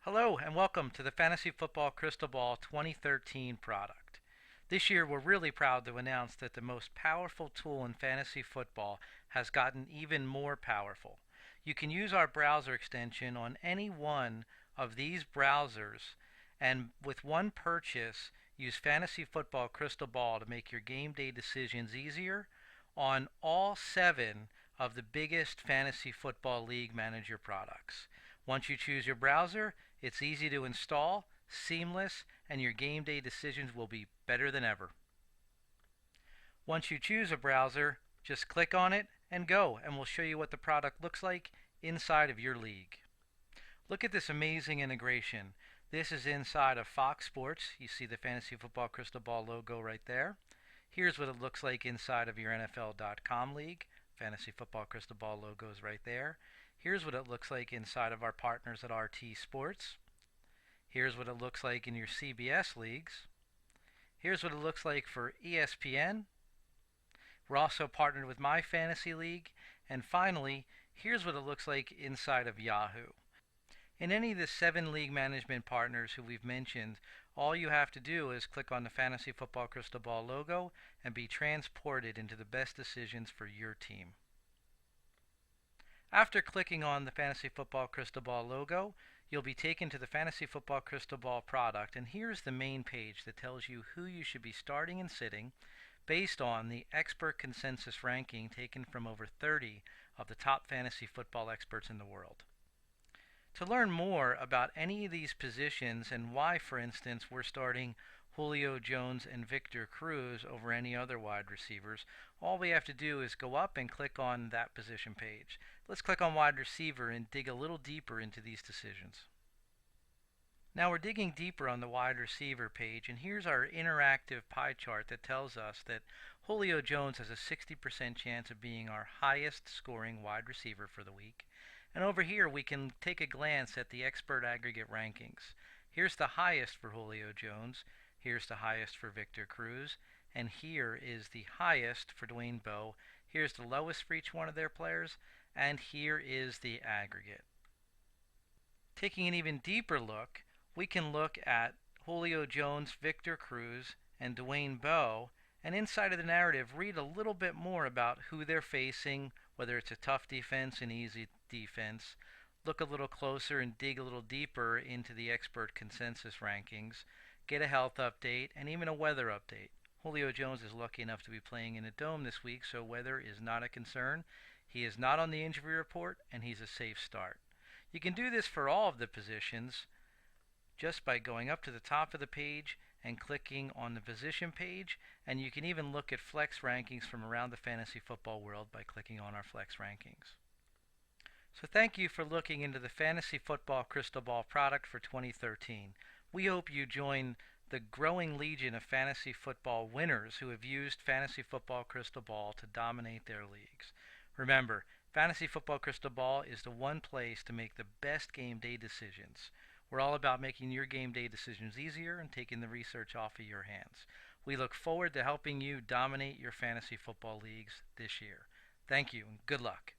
Hello and welcome to the Fantasy Football Crystal Ball 2013 product. This year we're really proud to announce that the most powerful tool in fantasy football has gotten even more powerful. You can use our browser extension on any one of these browsers and with one purchase use Fantasy Football Crystal Ball to make your game day decisions easier on all 7 of the biggest fantasy football league manager products. Once you choose your browser, it's easy to install, seamless, and your game day decisions will be better than ever. Once you choose a browser, just click on it and go, and we'll show you what the product looks like inside of your league. Look at this amazing integration. This is inside of Fox Sports. You see the Fantasy Football Crystal Ball logo right there. Here's what it looks like inside of your NFL.com league. Fantasy Football Crystal Ball logo is right there. Here's what it looks like inside of our partners at RT Sports. Here's what it looks like in your CBS leagues. Here's what it looks like for ESPN. We're also partnered with My Fantasy League. And finally, here's what it looks like inside of Yahoo. In any of the 7 league management partners who we've mentioned, all you have to do is click on the Fantasy Football Crystal Ball logo and be transported into the best decisions for your team. After clicking on the Fantasy Football Crystal Ball logo, you'll be taken to the Fantasy Football Crystal Ball product, and here's the main page that tells you who you should be starting and sitting based on the expert consensus ranking taken from over 30 of the top fantasy football experts in the world. To learn more about any of these positions and why, for instance, we're starting Julio Jones and Victor Cruz over any other wide receivers, all we have to do is go up and click on that position page. Let's click on wide receiver and dig a little deeper into these decisions. Now we're digging deeper on the wide receiver page, and here's our interactive pie chart that tells us that Julio Jones has a 60% chance of being our highest scoring wide receiver for the week. And over here we can take a glance at the expert aggregate rankings. Here's the highest for Julio Jones, here's the highest for Victor Cruz, and here is the highest for Dwayne Bowe. Here's the lowest for each one of their players, and here is the aggregate. Taking an even deeper look, we can look at Julio Jones, Victor Cruz, and Dwayne Bowe, and inside of the narrative read a little bit more about who they're facing, whether it's a tough defense, an easy defense. Look a little closer and dig a little deeper into the expert consensus rankings. Get a health update and even a weather update. Julio Jones is lucky enough to be playing in a dome this week, so weather is not a concern. He is not on the injury report, and he's a safe start. You can do this for all of the positions just by going up to the top of the page and clicking on the position page, and you can even look at flex rankings from around the fantasy football world by clicking on our flex rankings. So thank you for looking into the Fantasy Football Crystal Ball product for 2013. We hope you join the growing legion of fantasy football winners who have used Fantasy Football Crystal Ball to dominate their leagues. Remember, Fantasy Football Crystal Ball is the one place to make the best game day decisions. We're all about making your game day decisions easier and taking the research off of your hands. We look forward to helping you dominate your fantasy football leagues this year. Thank you and good luck.